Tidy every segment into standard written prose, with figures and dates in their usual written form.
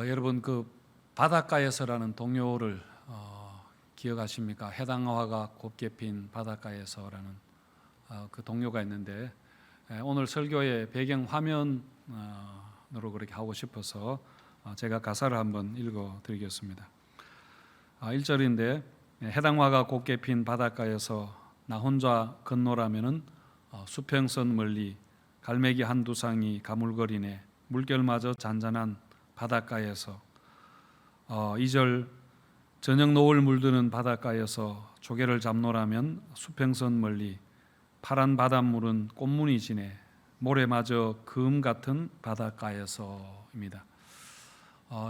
여러분 그 바닷가에서라는 동요를 기억하십니까? 해당화가 곱게 핀 바닷가에서라는 그 동요가 있는데 오늘 설교의 배경 화면으로 그렇게 하고 싶어서 제가 가사를 한번 읽어드리겠습니다. 1절인데 해당화가 곱게 핀 바닷가에서 나 혼자 건너라면은 수평선 멀리 갈매기 한두 쌍이 가물거리네 물결마저 잔잔한 바닷가에서 2절 저녁 노을 물드는 바닷가에서 조개를 잡노라면 수평선 멀리 파란 바닷물은 꽃무늬 지네 모래마저 금 같은 바닷가에서입니다.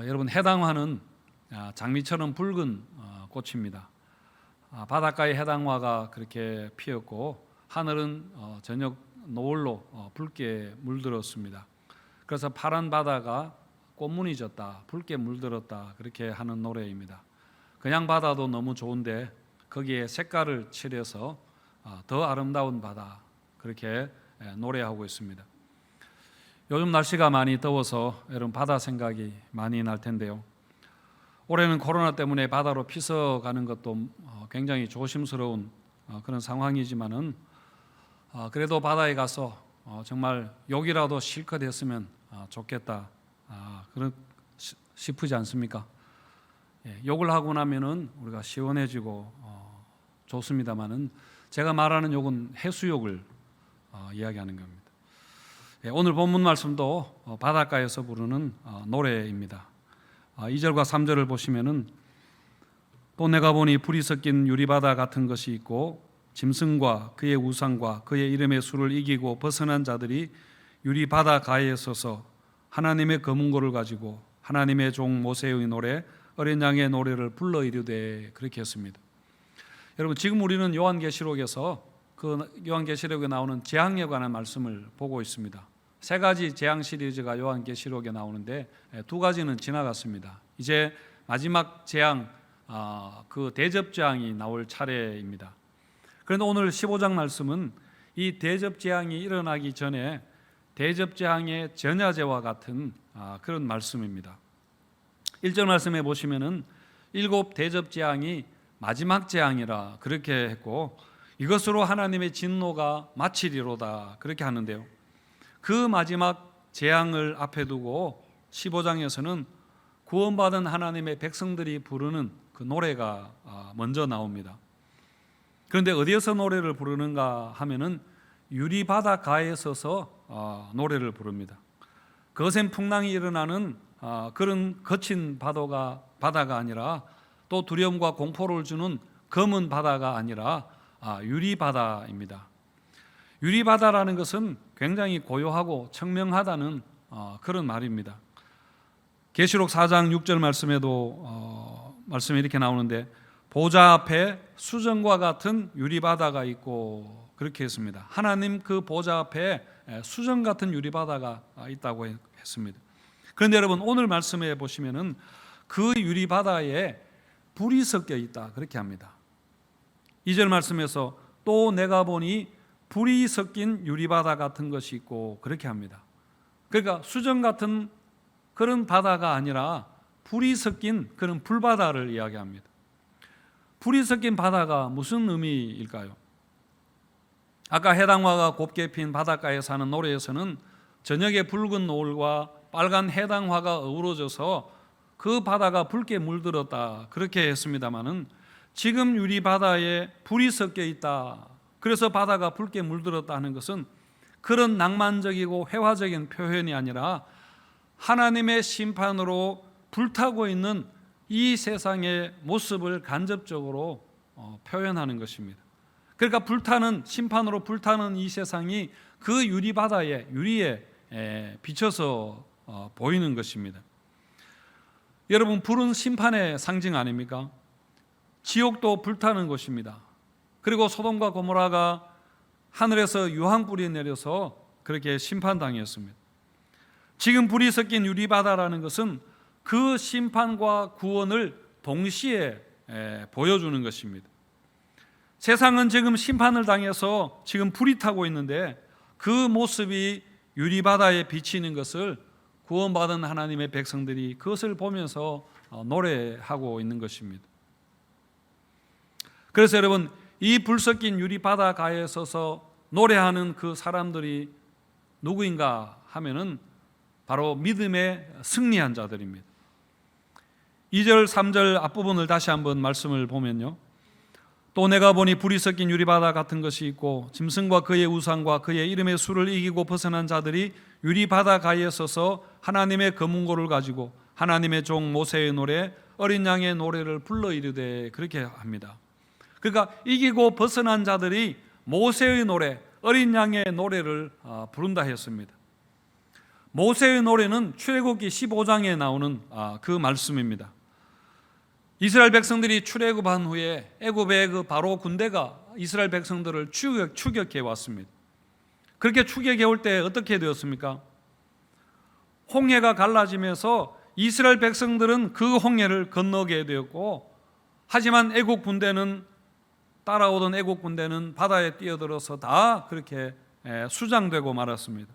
여러분 해당화는 장미처럼 붉은 꽃입니다. 바닷가의 해당화가 그렇게 피었고 하늘은 저녁 노을로 붉게 물들었습니다. 그래서 파란 바다가 꽃무늬 졌다, 붉게 물들었다 그렇게 하는 노래입니다. 그냥 바다도 너무 좋은데 거기에 색깔을 칠해서 더 아름다운 바다 그렇게 노래하고 있습니다. 요즘 날씨가 많이 더워서 여러분 바다 생각이 많이 날 텐데요. 올해는 코로나 때문에 바다로 피서 가는 것도 굉장히 조심스러운 그런 상황이지만은 그래도 바다에 가서 정말 욕이라도 실컷 했으면 좋겠다 그런 싶으지 않습니까? 욕을 하고 나면은 우리가 시원해지고 좋습니다만은 제가 말하는 욕은 해수욕을 이야기하는 겁니다. 오늘 본문 말씀도 바닷가에서 부르는 노래입니다. 2절과 3절을 보시면은 또 내가 보니 불이 섞인 유리바다 같은 것이 있고 짐승과 그의 우상과 그의 이름의 수를 이기고 벗어난 자들이 유리바다 가에 서서 하나님의 검은고를 가지고 하나님의 종 모세의 노래 어린 양의 노래를 불러 이르되 그렇게 했습니다. 여러분 지금 우리는 요한계시록에서 그 요한계시록에 나오는 재앙에 관한 말씀을 보고 있습니다. 세 가지 재앙 시리즈가 요한계시록에 나오는데 두 가지는 지나갔습니다. 이제 마지막 재앙 그 대접재앙이 나올 차례입니다. 그런데 오늘 15장 말씀은 이 대접재앙이 일어나기 전에 대접재앙의 전야제와 같은 그런 말씀입니다. 1절 말씀에 보시면은 일곱 대접재앙이 마지막 재앙이라 그렇게 했고 이것으로 하나님의 진노가 마치리로다 그렇게 하는데요. 그 마지막 재앙을 앞에 두고 15장에서는 구원받은 하나님의 백성들이 부르는 그 노래가 먼저 나옵니다. 그런데 어디에서 노래를 부르는가 하면은 유리바다 가에 서서 노래를 부릅니다. 거센 풍랑이 일어나는 그런 거친 바다가 아니라 또 두려움과 공포를 주는 검은 바다가 아니라 유리바다입니다. 유리바다라는 것은 굉장히 고요하고 청명하다는 그런 말입니다. 계시록 4장 6절 말씀에도 말씀이 이렇게 나오는데 보좌 앞에 수정과 같은 유리바다가 있고 그렇게 했습니다. 하나님 그 보좌 앞에 수정 같은 유리바다가 있다고 했습니다. 그런데 여러분 오늘 말씀에 보시면은 그 유리바다에 불이 섞여 있다 그렇게 합니다. 2절 말씀에서 또 내가 보니 불이 섞인 유리바다 같은 것이 있고 그렇게 합니다. 그러니까 수정 같은 그런 바다가 아니라 불이 섞인 그런 불바다를 이야기합니다. 불이 섞인 바다가 무슨 의미일까요? 아까 해당화가 곱게 핀 바닷가에 사는 노래에서는 저녁의 붉은 노을과 빨간 해당화가 어우러져서 그 바다가 붉게 물들었다 그렇게 했습니다마는 지금 유리바다에 불이 섞여 있다 그래서 바다가 붉게 물들었다 하는 것은 그런 낭만적이고 회화적인 표현이 아니라 하나님의 심판으로 불타고 있는 이 세상의 모습을 간접적으로 표현하는 것입니다. 그러니까 심판으로 불타는 이 세상이 그 유리바다의 유리에 비쳐서 보이는 것입니다. 여러분 불은 심판의 상징 아닙니까? 지옥도 불타는 곳입니다. 그리고 소돔과 고모라가 하늘에서 유황불이 내려서 그렇게 심판당했습니다. 지금 불이 섞인 유리바다라는 것은 그 심판과 구원을 동시에 보여주는 것입니다. 세상은 지금 심판을 당해서 지금 불이 타고 있는데 그 모습이 유리바다에 비치는 것을 구원받은 하나님의 백성들이 그것을 보면서 노래하고 있는 것입니다. 그래서 여러분, 이 불 섞인 유리 바다가에 서서 노래하는 그 사람들이 누구인가 하면은 바로 믿음의 승리한 자들입니다. 2절 3절 앞부분을 다시 한번 말씀을 보면요, 또 내가 보니 불이 섞인 유리바다 같은 것이 있고 짐승과 그의 우상과 그의 이름의 수를 이기고 벗어난 자들이 유리바다 가에 서서 하나님의 검은고를 가지고 하나님의 종 모세의 노래 어린 양의 노래를 불러 이르되, 그렇게 합니다. 그러니까 이기고 벗어난 자들이 모세의 노래 어린 양의 노래를 부른다 했습니다. 모세의 노래는 출애굽기 15장에 나오는 그 말씀입니다. 이스라엘 백성들이 출애굽한 후에 애굽의 그 바로 군대가 이스라엘 백성들을 추격해 왔습니다. 그렇게 추격해 올 때 어떻게 되었습니까? 홍해가 갈라지면서 이스라엘 백성들은 그 홍해를 건너게 되었고, 하지만 애국 군대는 따라오던 애국 군대는 바다에 뛰어들어서 다 그렇게 수장되고 말았습니다.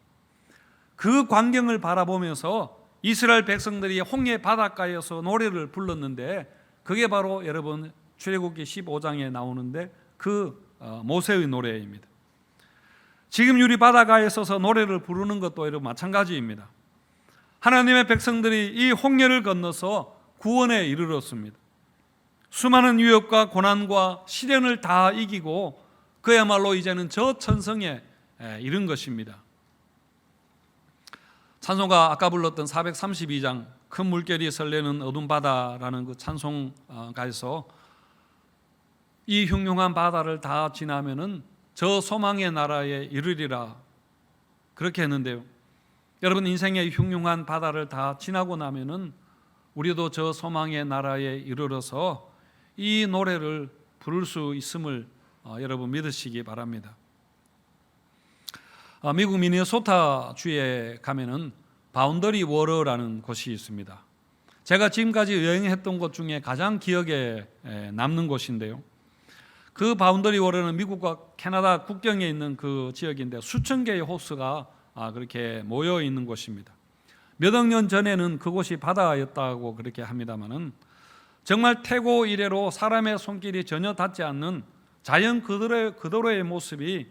그 광경을 바라보면서 이스라엘 백성들이 홍해 바닷가에서 노래를 불렀는데, 그게 바로 여러분 출애굽기 15장에 나오는데 그 모세의 노래입니다. 지금 유리 바다가에 서서 노래를 부르는 것도 여러분 마찬가지입니다. 하나님의 백성들이 이 홍해를 건너서 구원에 이르렀습니다. 수많은 위협과 고난과 시련을 다 이기고 그야말로 이제는 저 천성에 이른 것입니다. 찬송가 아까 불렀던 432장 큰 물결이 설레는 어두운 바다라는 그 찬송가에서 이 흉흉한 바다를 다 지나면은 저 소망의 나라에 이르리라, 그렇게 했는데요, 여러분, 인생의 흉흉한 바다를 다 지나고 나면은 우리도 저 소망의 나라에 이르러서 이 노래를 부를 수 있음을 여러분 믿으시기 바랍니다. 미국 미네소타 주에 가면은 바운더리 워러라는 곳이 있습니다. 제가 지금까지 여행했던 곳 중에 가장 기억에 남는 곳인데요, 그 바운더리 워러는 미국과 캐나다 국경에 있는 그 지역인데 수천 개의 호수가 그렇게 모여 있는 곳입니다. 몇 억 년 전에는 그곳이 바다였다고 그렇게 합니다만은 정말 태고 이래로 사람의 손길이 전혀 닿지 않는 자연 그대로의 모습이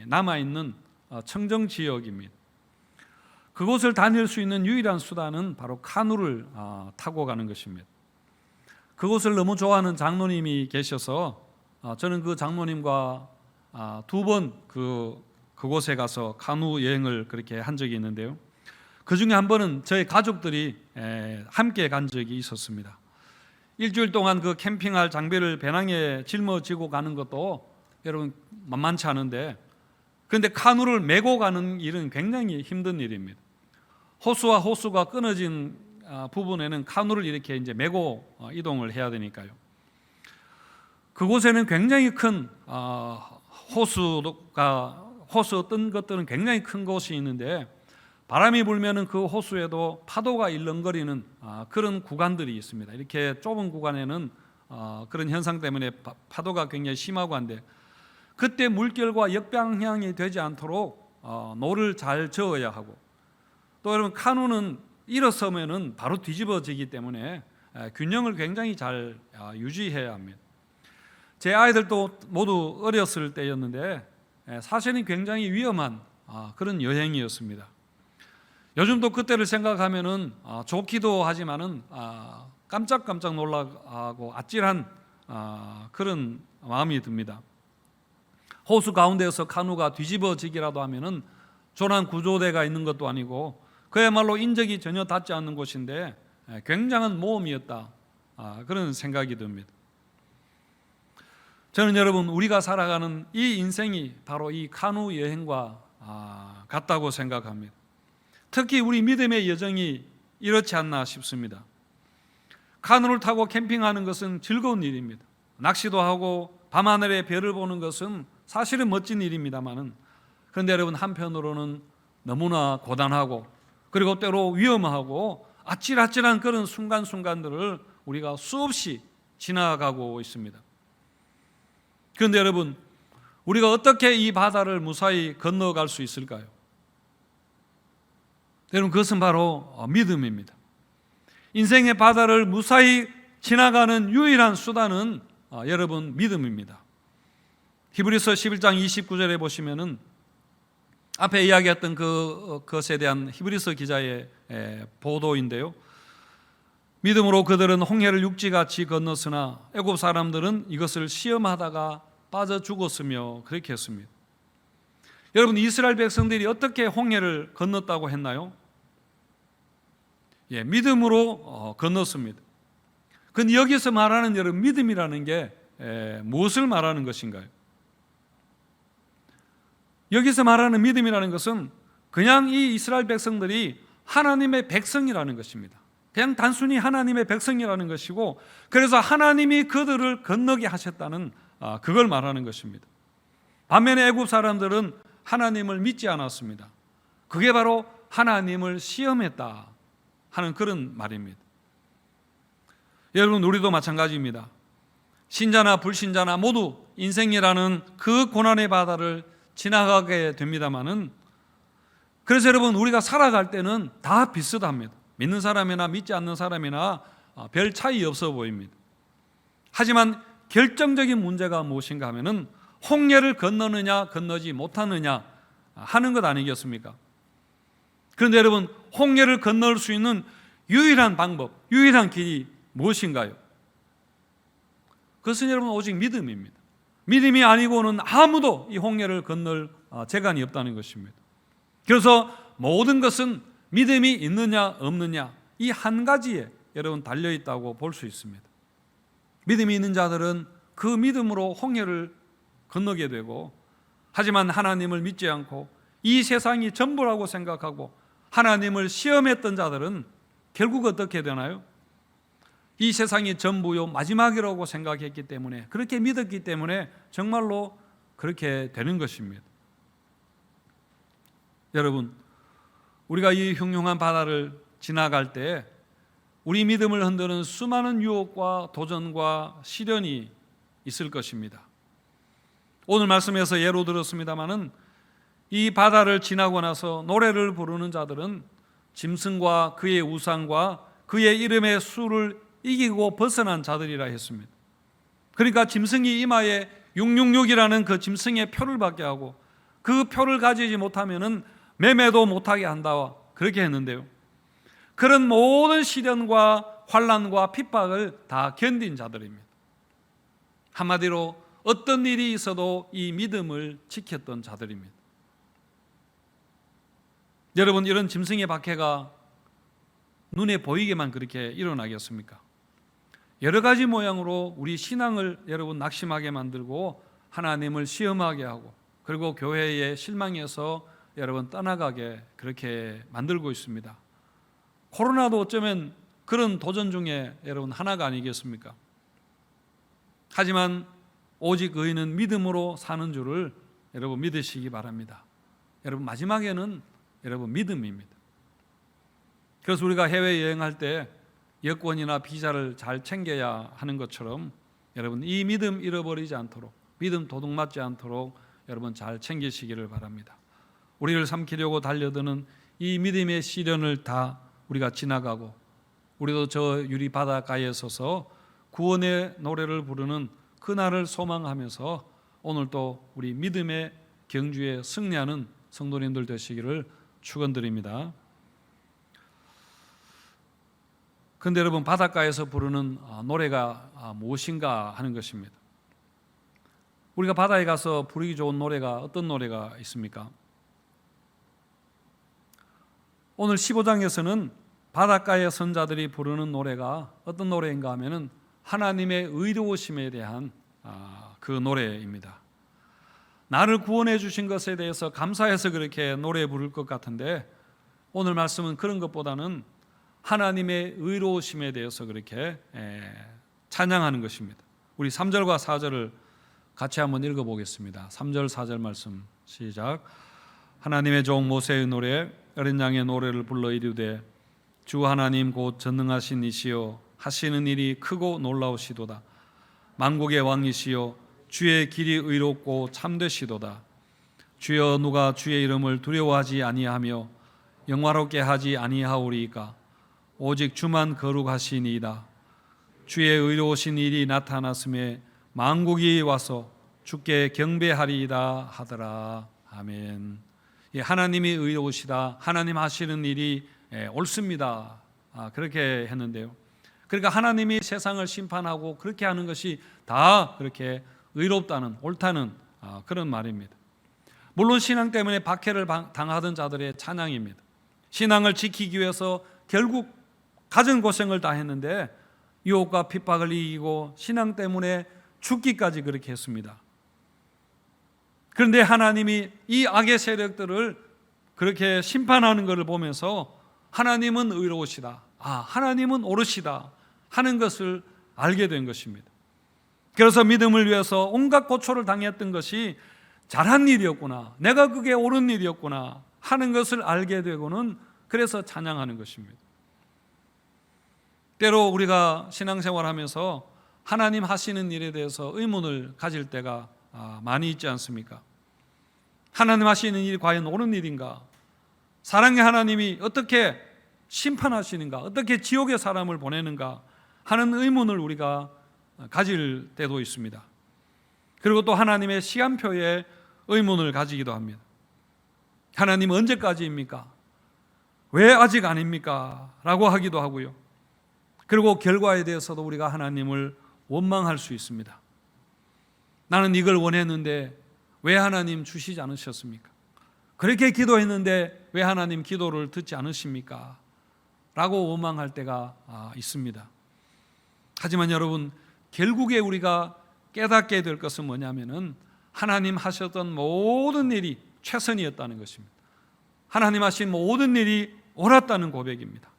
남아있는 청정 지역입니다. 그곳을 다닐 수 있는 유일한 수단은 바로 카누를 타고 가는 것입니다. 그곳을 너무 좋아하는 장로님이 계셔서 저는 그 장로님과 두 번 그곳에 가서 카누 여행을 그렇게 한 적이 있는데요, 그 중에 한 번은 저희 가족들이 함께 간 적이 있었습니다. 일주일 동안 그 캠핑할 장비를 배낭에 짊어지고 가는 것도 여러분 만만치 않은데, 그런데 카누를 메고 가는 일은 굉장히 힘든 일입니다. 호수와 호수가 끊어진 부분에는 카누를 이렇게 이제 메고 이동을 해야 되니까요. 그곳에는 굉장히 큰 호수 어떤 것들은 굉장히 큰 곳이 있는데, 바람이 불면은 그 호수에도 파도가 일렁거리는 그런 구간들이 있습니다. 이렇게 좁은 구간에는 그런 현상 때문에 파도가 굉장히 심하고 한데, 그때 물결과 역방향이 되지 않도록 노를 잘 저어야 하고, 또 여러분 카누는 일어서면은 바로 뒤집어지기 때문에 균형을 굉장히 잘 유지해야 합니다. 제 아이들도 모두 어렸을 때였는데 사실은 굉장히 위험한 그런 여행이었습니다. 요즘도 그때를 생각하면은 좋기도 하지만은 깜짝깜짝 놀라고 아찔한 그런 마음이 듭니다. 호수 가운데에서 카누가 뒤집어지기라도 하면은 조난 구조대가 있는 것도 아니고 그야말로 인적이 전혀 닿지 않는 곳인데 굉장한 모험이었다, 그런 생각이 듭니다. 저는 여러분 우리가 살아가는 이 인생이 바로 이 카누 여행과 같다고 생각합니다. 특히 우리 믿음의 여정이 이렇지 않나 싶습니다. 카누를 타고 캠핑하는 것은 즐거운 일입니다. 낚시도 하고 밤하늘의 별을 보는 것은 사실은 멋진 일입니다만은, 그런데 여러분 한편으로는 너무나 고단하고 그리고 때로 위험하고 아찔아찔한 그런 순간순간들을 우리가 수없이 지나가고 있습니다. 그런데 여러분, 우리가 어떻게 이 바다를 무사히 건너갈 수 있을까요? 여러분, 그것은 바로 믿음입니다. 인생의 바다를 무사히 지나가는 유일한 수단은 여러분 믿음입니다. 히브리서 11장 29절에 보시면은 앞에 이야기했던 그것에 대한 히브리서 기자의 보도인데요. 믿음으로 그들은 홍해를 육지같이 건넜으나 애굽 사람들은 이것을 시험하다가 빠져 죽었으며 그렇게 했습니다. 여러분, 이스라엘 백성들이 어떻게 홍해를 건넜다고 했나요? 믿음으로 건넜습니다. 그런데 여기서 말하는 여러분 믿음이라는 게 무엇을 말하는 것인가요? 여기서 말하는 믿음이라는 것은 그냥 이 이스라엘 백성들이 하나님의 백성이라는 것입니다. 그냥 단순히 하나님의 백성이라는 것이고, 그래서 하나님이 그들을 건너게 하셨다는 그걸 말하는 것입니다. 반면에 애굽 사람들은 하나님을 믿지 않았습니다. 그게 바로 하나님을 시험했다 하는 그런 말입니다. 여러분, 우리도 마찬가지입니다. 신자나 불신자나 모두 인생이라는 그 고난의 바다를 지나가게 됩니다마는, 그래서 여러분, 우리가 살아갈 때는 다 비슷합니다. 믿는 사람이나 믿지 않는 사람이나 별 차이 없어 보입니다. 하지만 결정적인 문제가 무엇인가 하면은 홍해를 건너느냐 건너지 못하느냐 하는 것 아니겠습니까? 그런데 여러분, 홍해를 건널 수 있는 유일한 방법, 유일한 길이 무엇인가요? 그것은 여러분 오직 믿음입니다. 믿음이 아니고는 아무도 이 홍해를 건널 재간이 없다는 것입니다. 그래서 모든 것은 믿음이 있느냐 없느냐 이 한 가지에 여러분 달려있다고 볼 수 있습니다. 믿음이 있는 자들은 그 믿음으로 홍해를 건너게 되고, 하지만 하나님을 믿지 않고 이 세상이 전부라고 생각하고 하나님을 시험했던 자들은 결국 어떻게 되나요? 이 세상이 전부요 마지막이라고 생각했기 때문에, 그렇게 믿었기 때문에 정말로 그렇게 되는 것입니다. 여러분, 우리가 이 흉흉한 바다를 지나갈 때 우리 믿음을 흔드는 수많은 유혹과 도전과 시련이 있을 것입니다. 오늘 말씀에서 예로 들었습니다마는 이 바다를 지나고 나서 노래를 부르는 자들은 짐승과 그의 우상과 그의 이름의 수를 이기고 벗어난 자들이라 했습니다. 그러니까 짐승이 이마에 666이라는 그 짐승의 표를 받게 하고 그 표를 가지지 못하면은 매매도 못하게 한다, 그렇게 했는데요. 그런 모든 시련과 환난과 핍박을 다 견딘 자들입니다. 한마디로 어떤 일이 있어도 이 믿음을 지켰던 자들입니다. 여러분, 이런 짐승의 박해가 눈에 보이게만 그렇게 일어나겠습니까? 여러 가지 모양으로 우리 신앙을 여러분 낙심하게 만들고 하나님을 시험하게 하고, 그리고 교회에 실망해서 여러분 떠나가게 그렇게 만들고 있습니다. 코로나도 어쩌면 그런 도전 중에 여러분 하나가 아니겠습니까? 하지만 오직 의인은 믿음으로 사는 줄을 여러분 믿으시기 바랍니다. 여러분, 마지막에는 여러분 믿음입니다. 그래서 우리가 해외여행할 때 여권이나 비자를 잘 챙겨야 하는 것처럼 여러분 이 믿음 잃어버리지 않도록, 믿음 도둑맞지 않도록 여러분 잘 챙기시기를 바랍니다. 우리를 삼키려고 달려드는 이 믿음의 시련을 다 우리가 지나가고, 우리도 저 유리 바닷가에 서서 구원의 노래를 부르는 그날을 소망하면서 오늘도 우리 믿음의 경주에 승리하는 성도님들 되시기를 축원드립니다. 그런데 여러분, 바닷가에서 부르는 노래가 무엇인가 하는 것입니다. 우리가 바다에 가서 부르기 좋은 노래가 어떤 노래가 있습니까? 오늘 15장에서는 바닷가의 선자들이 부르는 노래가 어떤 노래인가 하면은 하나님의 의로우심에 대한 그 노래입니다. 나를 구원해 주신 것에 대해서 감사해서 그렇게 노래 부를 것 같은데, 오늘 말씀은 그런 것보다는 하나님의 의로우심에 대해서 그렇게 찬양하는 것입니다. 우리 3절과 4절을 같이 한번 읽어보겠습니다. 3절 4절 말씀 시작. 하나님의 종 모세의 노래, 어린 양의 노래를 불러 이르되 주 하나님 곧 전능하신 이시여 하시는 일이 크고 놀라우시도다. 만국의 왕이시여 주의 길이 의롭고 참되시도다. 주여, 누가 주의 이름을 두려워하지 아니하며 영화롭게 하지 아니하오리이까 오직 주만 거룩하시니이다. 주의 의로우신 일이 나타났음에 만국이 와서 주께 경배하리이다 하더라. 아멘. 하나님이 의로우시다. 하나님 하시는 일이 옳습니다. 그렇게 했는데요. 그러니까 하나님이 세상을 심판하고 그렇게 하는 것이 다 그렇게 의롭다는, 옳다는 그런 말입니다. 물론 신앙 때문에 박해를 당하던 자들의 찬양입니다. 신앙을 지키기 위해서 결국 가진 고생을 다 했는데 유혹과 핍박을 이기고 신앙 때문에 죽기까지 그렇게 했습니다. 그런데 하나님이 이 악의 세력들을 그렇게 심판하는 것을 보면서 하나님은 의로우시다, 하나님은 옳으시다 하는 것을 알게 된 것입니다. 그래서 믿음을 위해서 온갖 고초를 당했던 것이 잘한 일이었구나, 내가 그게 옳은 일이었구나 하는 것을 알게 되고는 그래서 찬양하는 것입니다. 때로 우리가 신앙생활하면서 하나님 하시는 일에 대해서 의문을 가질 때가 많이 있지 않습니까? 하나님 하시는 일이 과연 옳은 일인가? 사랑의 하나님이 어떻게 심판하시는가? 어떻게 지옥의 사람을 보내는가? 하는 의문을 우리가 가질 때도 있습니다. 그리고 또 하나님의 시간표에 의문을 가지기도 합니다. 하나님 언제까지입니까? 왜 아직 아닙니까? 라고 하기도 하고요. 그리고 결과에 대해서도 우리가 하나님을 원망할 수 있습니다. 나는 이걸 원했는데 왜 하나님 주시지 않으셨습니까? 그렇게 기도했는데 왜 하나님 기도를 듣지 않으십니까? 라고 원망할 때가 있습니다. 하지만 여러분, 결국에 우리가 깨닫게 될 것은 뭐냐면은 하나님 하셨던 모든 일이 최선이었다는 것입니다. 하나님 하신 모든 일이 옳았다는 고백입니다.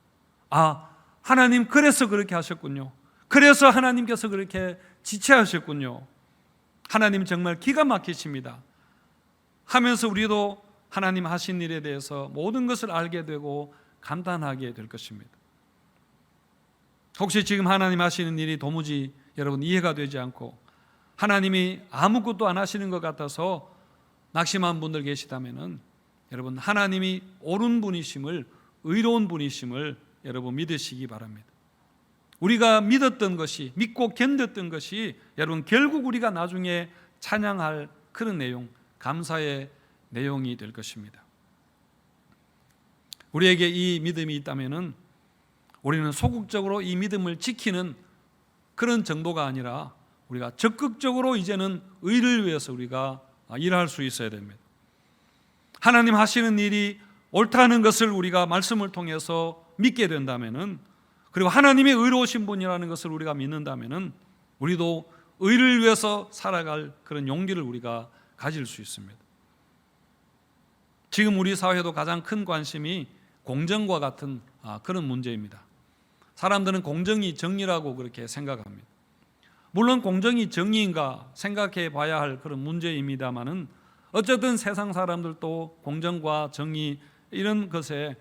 하나님 그래서 그렇게 하셨군요. 그래서 하나님께서 그렇게 지체하셨군요. 하나님 정말 기가 막히십니다 하면서 우리도 하나님 하신 일에 대해서 모든 것을 알게 되고 감탄하게 될 것입니다. 혹시 지금 하나님 하시는 일이 도무지 여러분 이해가 되지 않고 하나님이 아무것도 안 하시는 것 같아서 낙심한 분들 계시다면은 여러분, 하나님이 옳은 분이심을, 의로운 분이심을 여러분 믿으시기 바랍니다. 우리가 믿었던 것이, 믿고 견뎠던 것이 여러분 결국 우리가 나중에 찬양할 그런 내용, 감사의 내용이 될 것입니다. 우리에게 이 믿음이 있다면은 우리는 소극적으로 이 믿음을 지키는 그런 정도가 아니라 우리가 적극적으로 이제는 의를 위해서 우리가 일할 수 있어야 됩니다. 하나님 하시는 일이 옳다는 것을 우리가 말씀을 통해서 믿게 된다면은, 그리고 하나님이 의로우신 분이라는 것을 우리가 믿는다면은 우리도 의를 위해서 살아갈 그런 용기를 우리가 가질 수 있습니다. 지금 우리 사회도 가장 큰 관심이 공정과 같은 그런 문제입니다. 사람들은 공정이 정의라고 그렇게 생각합니다. 물론 공정이 정의인가 생각해 봐야 할 그런 문제입니다만은 어쨌든 세상 사람들도 공정과 정의 이런 것에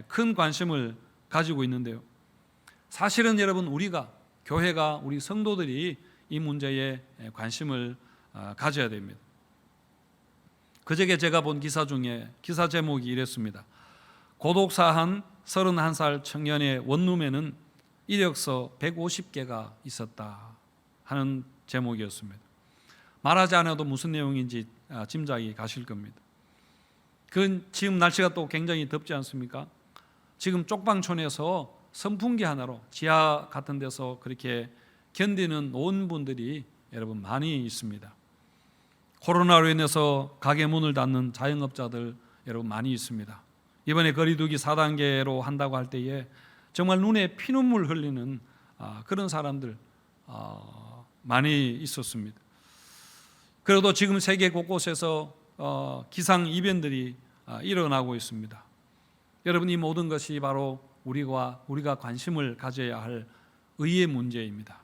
큰 관심을 가지고 있는데요. 사실은 여러분, 우리가, 교회가, 우리 성도들이 이 문제에 관심을 가져야 됩니다. 그저께 제가 본 기사 중에 기사 제목이 이랬습니다. 고독사한 31살 청년의 원룸에는 이력서 150개가 있었다 하는 제목이었습니다. 말하지 않아도 무슨 내용인지 짐작이 가실 겁니다. 지금 날씨가 또 굉장히 덥지 않습니까? 지금 쪽방촌에서 선풍기 하나로 지하 같은 데서 그렇게 견디는 노인분들이 여러분 많이 있습니다. 코로나로 인해서 가게 문을 닫는 자영업자들 여러분 많이 있습니다. 이번에 거리두기 4단계로 한다고 할 때에 정말 눈에 피눈물 흘리는 그런 사람들 많이 있었습니다. 그래도 지금 세계 곳곳에서 기상 이변들이 일어나고 있습니다. 여러분, 이 모든 것이 바로 우리가 관심을 가져야 할 의의 문제입니다.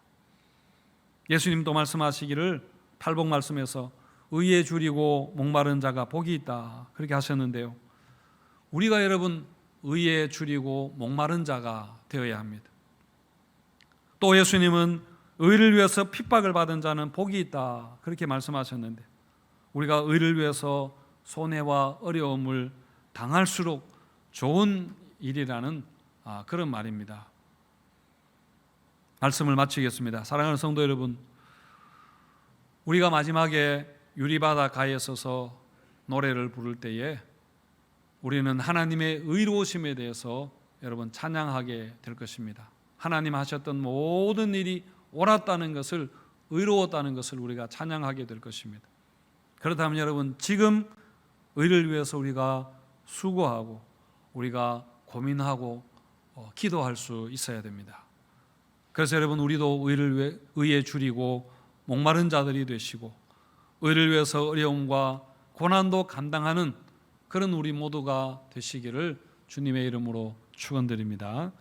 예수님도 말씀하시기를 팔복 말씀에서 의에 줄이고 목마른 자가 복이 있다 그렇게 하셨는데요. 우리가 여러분 의에 줄이고 목마른 자가 되어야 합니다. 또 예수님은 의를 위해서 핍박을 받은 자는 복이 있다 그렇게 말씀하셨는데, 우리가 의를 위해서 손해와 어려움을 당할수록 좋은 일이라는 그런 말입니다. 말씀을 마치겠습니다. 사랑하는 성도 여러분, 우리가 마지막에 유리바다가에 서서 노래를 부를 때에 우리는 하나님의 의로우심에 대해서 여러분 찬양하게 될 것입니다. 하나님 하셨던 모든 일이 옳았다는 것을, 의로웠다는 것을 우리가 찬양하게 될 것입니다. 그렇다면 여러분, 지금 의를 위해서 우리가 수고하고 우리가 고민하고 기도할 수 있어야 됩니다. 그래서 여러분, 우리도 의에 줄이고 목마른 자들이 되시고 의를 위해서 어려움과 고난도 감당하는 그런 우리 모두가 되시기를 주님의 이름으로 축원드립니다.